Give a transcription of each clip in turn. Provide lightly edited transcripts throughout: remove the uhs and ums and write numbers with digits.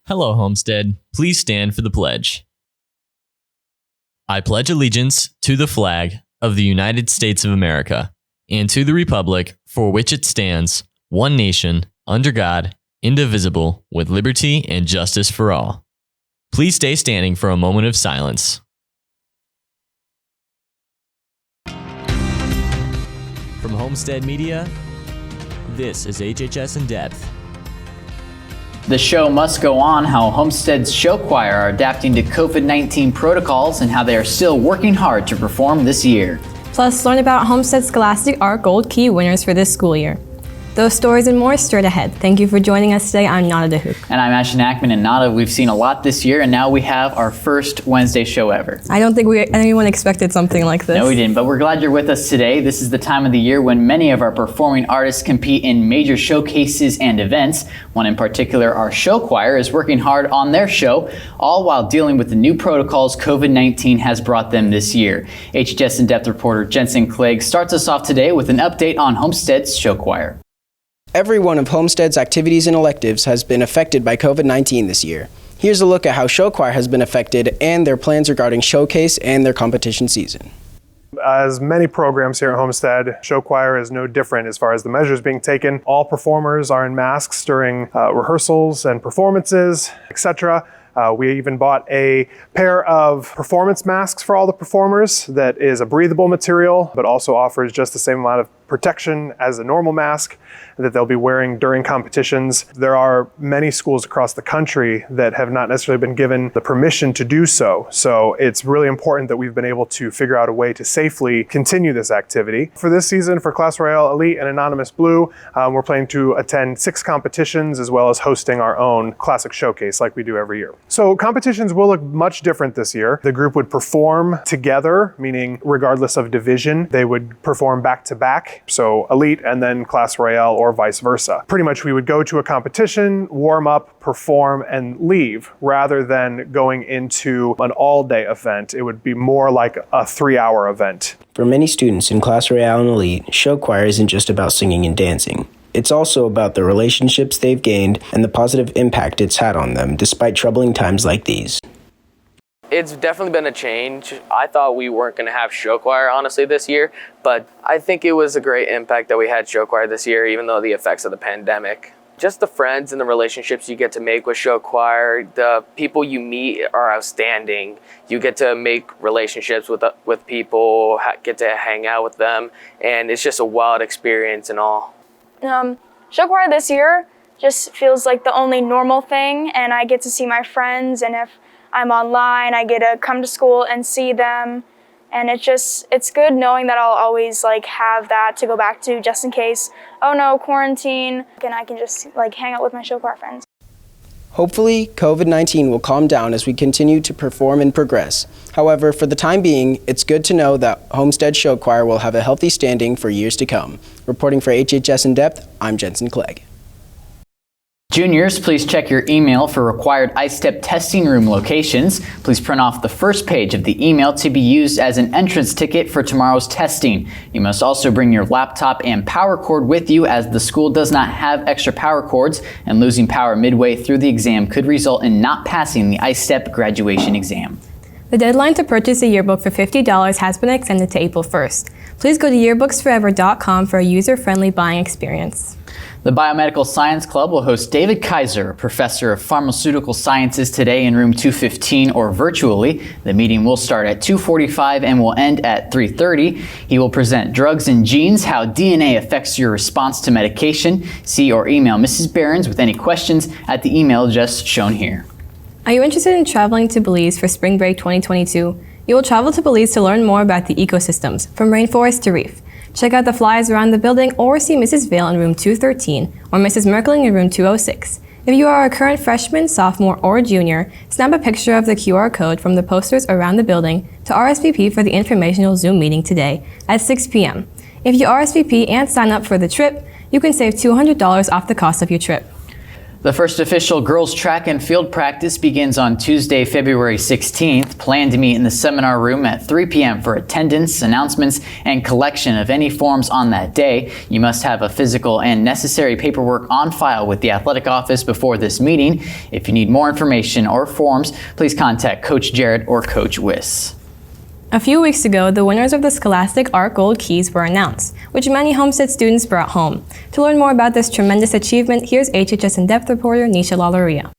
Hello, Homestead. Please stand for the pledge. I pledge allegiance to the flag of the United States of America and to the republic for which it stands, one nation, under God, indivisible, with liberty and justice for all. Please stay standing for a moment of silence. From Homestead Media, this is HHS In Depth. The show must go on, how Homestead's Show Choir are adapting to COVID-19 protocols and how they are still working hard to perform this year. Plus, learn about Homestead's Scholastic Gold Key Winners for this school year. Those stories and more straight ahead. Thank you for joining us today. I'm Nada DeHook. And I'm Ashton Ackman. And Nada, we've seen a lot this year, and now we have our first Wednesday show ever. I don't think anyone expected something like this. No, we didn't, but we're glad you're with us today. This is the time of the year when many of our performing artists compete in major showcases and events. One in particular, our show choir, is working hard on their show, all while dealing with the new protocols COVID-19 has brought them this year. HHS In Depth reporter Jensen Clegg starts us off today with an update on Homestead's show choir. Every one of Homestead's activities and electives has been affected by COVID-19 this year. Here's a look at how Show Choir has been affected and their plans regarding Showcase and their competition season. As many programs here at Homestead, Show Choir is no different as far as the measures being taken. All performers are in masks during rehearsals and performances, etc. We even bought a pair of performance masks for all the performers that is a breathable material, but also offers just the same amount of protection as a normal mask that they'll be wearing during competitions. There are many schools across the country that have not necessarily been given the permission to do so. So it's really important that we've been able to figure out a way to safely continue this activity. For this season, for Class Royale Elite and Anonymous Blue, we're planning to attend 6 competitions as well as hosting our own classic showcase like we do every year. So competitions will look much different this year. The group would perform together, meaning regardless of division, they would perform back to back. So Elite and then Class Royale or vice versa. Pretty much we would go to a competition, warm up, perform, and leave rather than going into an all-day event. It would be more like a 3-hour event. For many students in Class Royale and Elite, Show Choir isn't just about singing and dancing. It's also about the relationships they've gained and the positive impact it's had on them despite troubling times like these. It's definitely been a change. I thought we weren't going to have show choir, honestly, this year, but I think it was a great impact that we had show choir this year, even though the effects of the pandemic. Just the friends and the relationships you get to make with show choir, the people you meet are outstanding. You get to make relationships with people, get to hang out with them, and it's just a wild experience and all. Show choir this year just feels like the only normal thing, and I get to see my friends, and if I'm online, I get to come to school and see them, and it's good knowing that I'll always have that to go back to just in case, oh no, quarantine, and I can just hang out with my show choir friends. Hopefully, COVID-19 will calm down as we continue to perform and progress. However, for the time being, it's good to know that Homestead Show Choir will have a healthy standing for years to come. Reporting for HHS In Depth, I'm Jensen Clegg. Juniors, please check your email for required iStep testing room locations. Please print off the first page of the email to be used as an entrance ticket for tomorrow's testing. You must also bring your laptop and power cord with you, as the school does not have extra power cords, and losing power midway through the exam could result in not passing the iStep graduation exam. The deadline to purchase a yearbook for $50 has been extended to April 1st. Please go to yearbooksforever.com for a user-friendly buying experience. The Biomedical Science Club will host David Kaiser, professor of pharmaceutical sciences, today in room 215 or virtually. The meeting will start at 2:45 and will end at 3:30. He will present Drugs and Genes, How DNA Affects Your Response to Medication. See or email Mrs. Behrens with any questions at the email just shown here. Are you interested in traveling to Belize for Spring Break 2022? You will travel to Belize to learn more about the ecosystems, from rainforest to reef. Check out the flyers around the building or see Mrs. Vale in room 213 or Mrs. Merkling in room 206. If you are a current freshman, sophomore, or junior, snap a picture of the QR code from the posters around the building to RSVP for the informational Zoom meeting today at 6 p.m. If you RSVP and sign up for the trip, you can save $200 off the cost of your trip. The first official girls track and field practice begins on Tuesday, February 16th. Plan to meet in the seminar room at 3 p.m. for attendance, announcements, and collection of any forms on that day. You must have a physical and necessary paperwork on file with the athletic office before this meeting. If you need more information or forms, please contact Coach Jarrett or Coach Wiss. A few weeks ago, the winners of the Scholastic Gold Keys were announced, which many Homestead students brought home. To learn more about this tremendous achievement, here's HHS In-Depth reporter Nisha Lalaria.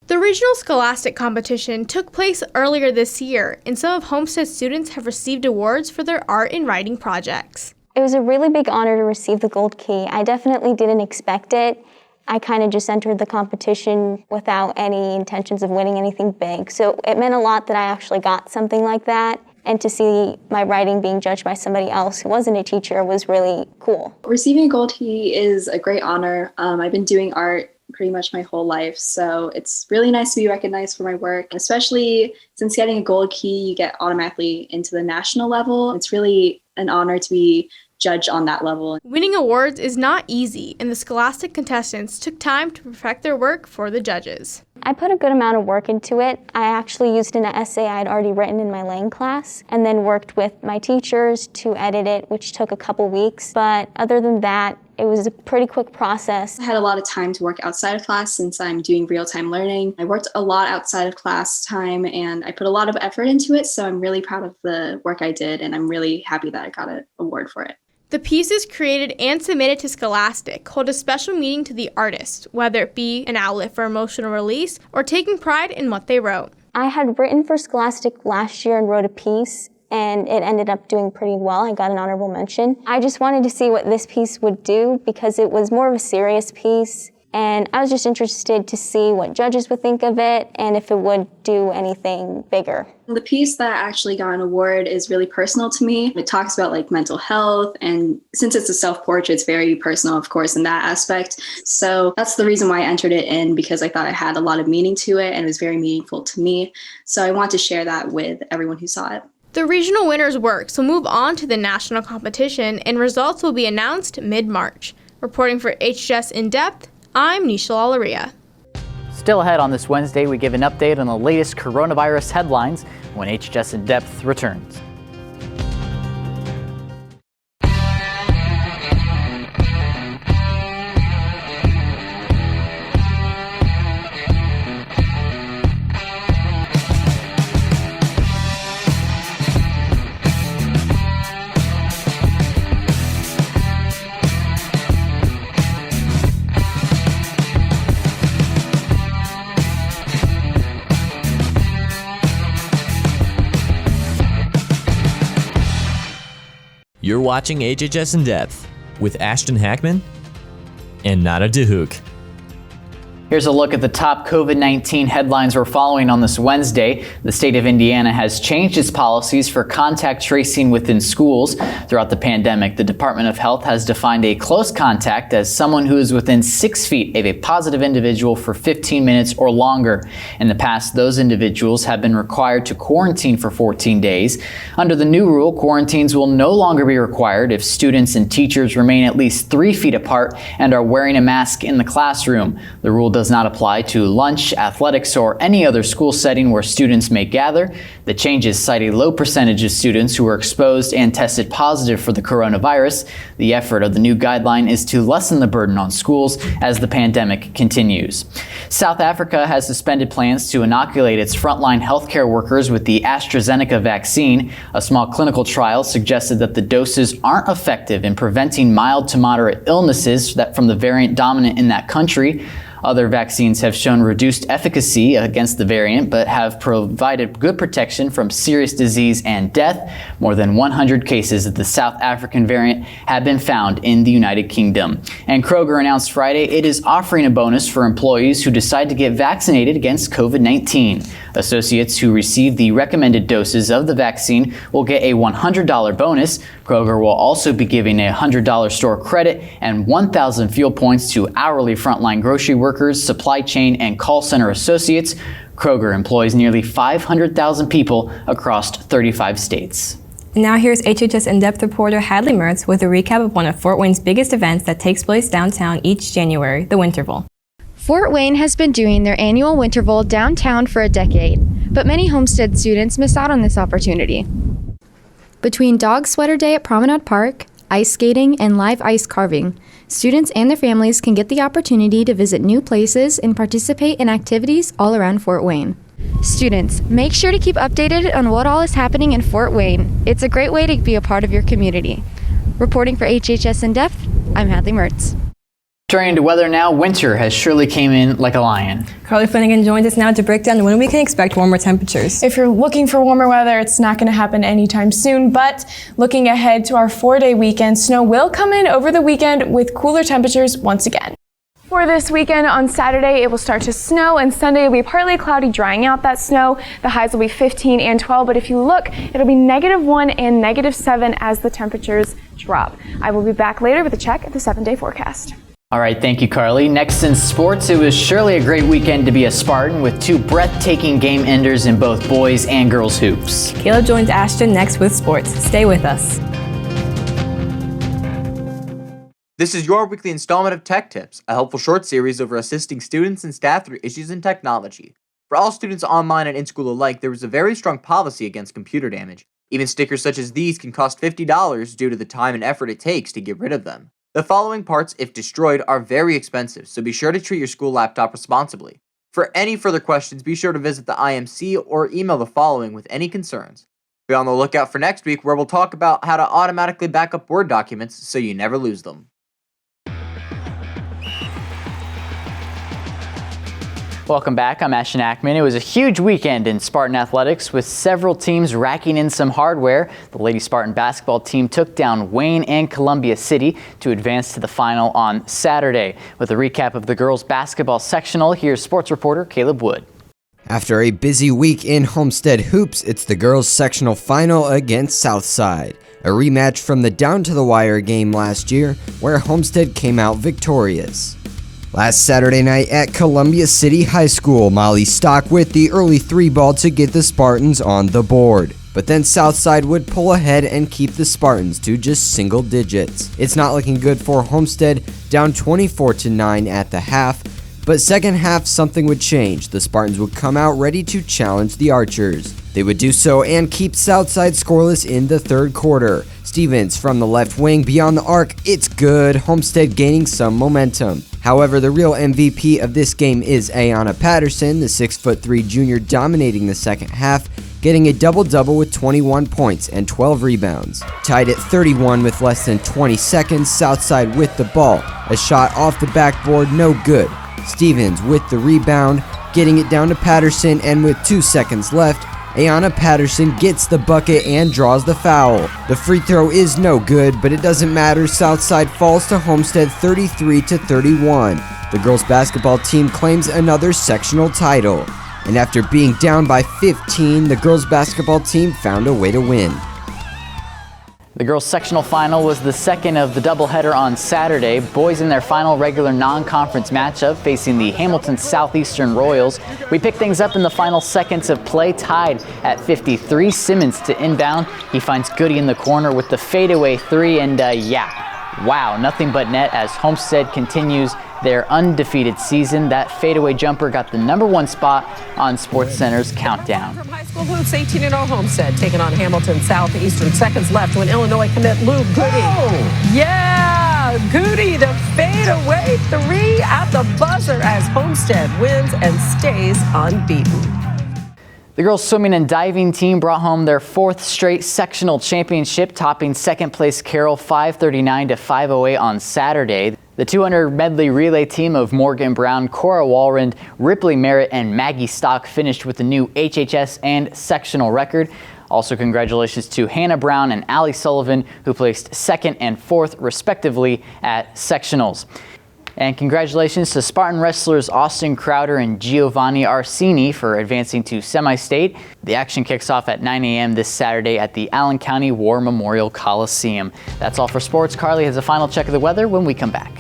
The regional Scholastic competition took place earlier this year, and some of Homestead students have received awards for their art and writing projects. It was a really big honor to receive the Gold Key. I definitely didn't expect it. I kind of just entered the competition without any intentions of winning anything big. So it meant a lot that I actually got something like that. And to see my writing being judged by somebody else who wasn't a teacher was really cool. Receiving a Gold Key is a great honor. I've been doing art pretty much my whole life, so it's really nice to be recognized for my work, especially since getting a Gold Key, you get automatically into the national level. It's really an honor to be judged on that level. Winning awards is not easy, and the Scholastic contestants took time to perfect their work for the judges. I put a good amount of work into it. I actually used an essay I'd already written in my Lang class and then worked with my teachers to edit it, which took a couple weeks. But other than that, it was a pretty quick process. I had a lot of time to work outside of class since I'm doing real-time learning. I worked a lot outside of class time and I put a lot of effort into it, so I'm really proud of the work I did and I'm really happy that I got an award for it. The pieces created and submitted to Scholastic hold a special meaning to the artist, whether it be an outlet for emotional release or taking pride in what they wrote. I had written for Scholastic last year and wrote a piece, and it ended up doing pretty well. I got an honorable mention. I just wanted to see what this piece would do because it was more of a serious piece. And I was just interested to see what judges would think of it and if it would do anything bigger. The piece that actually got an award is really personal to me. It talks about like mental health, and since it's a self-portrait, it's very personal, of course, in that aspect. So that's the reason why I entered it in, because I thought it had a lot of meaning to it and it was very meaningful to me. So I want to share that with everyone who saw it. The regional winners' works will move on to the national competition and results will be announced mid-March. Reporting for HHS In-Depth, I'm Nisha Lalaria. Still ahead on this Wednesday, we give an update on the latest coronavirus headlines when HHS In-Depth returns. You're watching HHS In Depth with Ashton Hackman and Nada DeHook. Here's a look at the top COVID-19 headlines we're following on this Wednesday. The state of Indiana has changed its policies for contact tracing within schools. Throughout the pandemic, the Department of Health has defined a close contact as someone who is within 6 feet of a positive individual for 15 minutes or longer. In the past, those individuals have been required to quarantine for 14 days. Under the new rule, quarantines will no longer be required if students and teachers remain at least 3 feet apart and are wearing a mask in the classroom. The rule does not apply to lunch, athletics, or any other school setting where students may gather. The changes cite a low percentage of students who were exposed and tested positive for the coronavirus. The effort of the new guideline is to lessen the burden on schools as the pandemic continues. South Africa has suspended plans to inoculate its frontline healthcare workers with the AstraZeneca vaccine. A small clinical trial suggested that the doses aren't effective in preventing mild to moderate illnesses from the variant dominant in that country. Other vaccines have shown reduced efficacy against the variant, but have provided good protection from serious disease and death. More than 100 cases of the South African variant have been found in the United Kingdom. And Kroger announced Friday it is offering a bonus for employees who decide to get vaccinated against COVID-19. Associates who receive the recommended doses of the vaccine will get a $100 bonus. Kroger will also be giving a $100 store credit and 1,000 fuel points to hourly frontline grocery workers, supply chain, and call center associates. Kroger employs nearly 500,000 people across 35 states. And now here's HHS In-Depth reporter Hadley Mertz with a recap of one of Fort Wayne's biggest events that takes place downtown each January, the Winterval. Fort Wayne has been doing their annual Winterval downtown for a decade, but many Homestead students miss out on this opportunity. Between Dog Sweater Day at Promenade Park, ice skating, and live ice carving, students and their families can get the opportunity to visit new places and participate in activities all around Fort Wayne. Students, make sure to keep updated on what all is happening in Fort Wayne. It's a great way to be a part of your community. Reporting for HHS In Depth, I'm Hadley Mertz. Turning to weather now, winter has surely came in like a lion. Carly Flanagan joins us now to break down when we can expect warmer temperatures. If you're looking for warmer weather, it's not going to happen anytime soon, but looking ahead to our 4-day weekend, snow will come in over the weekend with cooler temperatures once again. For this weekend, on Saturday, it will start to snow, and Sunday will be partly cloudy, drying out that snow. The highs will be 15 and 12, but if you look, it'll be -1 and -7 as the temperatures drop. I will be back later with a check of the 7-day forecast. All right, thank you, Carly. Next in sports, it was surely a great weekend to be a Spartan with 2 breathtaking game enders in both boys and girls hoops. Caleb joins Ashton next with sports. Stay with us. This is your weekly installment of Tech Tips, a helpful short series over assisting students and staff through issues in technology. For all students online and in school alike, there is a very strong policy against computer damage. Even stickers such as these can cost $50 due to the time and effort it takes to get rid of them. The following parts, if destroyed, are very expensive, so be sure to treat your school laptop responsibly. For any further questions, be sure to visit the IMC or email the following with any concerns. Be on the lookout for next week, where we'll talk about how to automatically back up Word documents so you never lose them. Welcome back, I'm Ashton Ackman. It was a huge weekend in Spartan athletics with several teams racking in some hardware. The Lady Spartan basketball team took down Wayne and Columbia City to advance to the final on Saturday. With a recap of the girls basketball sectional, here's sports reporter Caleb Wood. After a busy week in Homestead hoops, it's the girls sectional final against Southside. A rematch from the down-to-the-wire game last year, where Homestead came out victorious. Last Saturday night at Columbia City High School, Molly Stock with the early 3-ball to get the Spartans on the board. But then Southside would pull ahead and keep the Spartans to just single digits. It's not looking good for Homestead, down 24-9 at the half. But second half, something would change. The Spartans would come out ready to challenge the Archers. They would do so and keep Southside scoreless in the third quarter. Stevens from the left wing beyond the arc, it's good. Homestead gaining some momentum. However, the real MVP of this game is Ayanna Patterson, the 6'3" junior dominating the second half, getting a double-double with 21 points and 12 rebounds. Tied at 31 with less than 20 seconds, Southside with the ball. A shot off the backboard, no good. Stevens with the rebound, getting it down to Patterson, and with 2 seconds left, Ayanna Patterson gets the bucket and draws the foul. The free throw is no good, but it doesn't matter. Southside falls to Homestead 33-31. The girls basketball team claims another sectional title. And after being down by 15, the girls basketball team found a way to win. The girls' sectional final was the second of the doubleheader on Saturday. Boys in their final regular non-conference matchup facing the Hamilton Southeastern Royals. We picked things up in the final seconds of play, tied at 53. Simmons to inbound. He finds Goody in the corner with the fadeaway 3, and wow, nothing but net as Homestead continues their undefeated season. That fadeaway jumper got the #1 spot on SportsCenter's countdown. From high school hoops, 18-0 Homestead taking on Hamilton Southeastern. Seconds left when Illinois commit Lou Goody. Oh. Yeah, Goody, the fadeaway 3 at the buzzer as Homestead wins and stays unbeaten. The girls' swimming and diving team brought home their 4th straight sectional championship, topping second place Carroll 539-508 on Saturday. The 200 medley relay team of Morgan Brown, Cora Walrand, Ripley Merritt, and Maggie Stock finished with the new HHS and sectional record. Also, congratulations to Hannah Brown and Allie Sullivan, who placed 2nd and 4th respectively at sectionals. And congratulations to Spartan wrestlers Austin Crowder and Giovanni Arsini for advancing to semi-state. The action kicks off at 9 a.m. this Saturday at the Allen County War Memorial Coliseum. That's all for sports. Carly has a final check of the weather when we come back.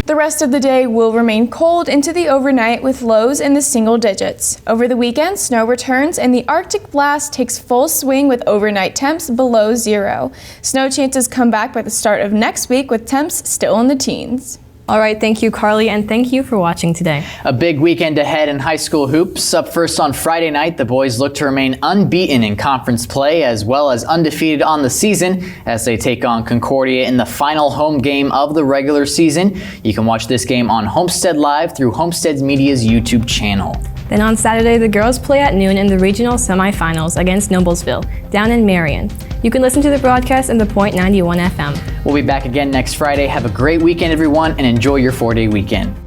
The rest of the day will remain cold into the overnight with lows in the single digits. Over the weekend, snow returns and the Arctic blast takes full swing with overnight temps below zero. Snow chances come back by the start of next week with temps still in the teens. All right, thank you, Carly, and thank you for watching today. A big weekend ahead in high school hoops. Up first on Friday night, the boys look to remain unbeaten in conference play as well as undefeated on the season as they take on Concordia in the final home game of the regular season. You can watch this game on Homestead Live through Homestead Media's YouTube channel. Then on Saturday, the girls play at noon in the regional semifinals against Noblesville, down in Marion. You can listen to the broadcast in the Point 91 FM. We'll be back again next Friday. Have a great weekend, everyone, and enjoy your 4-day weekend.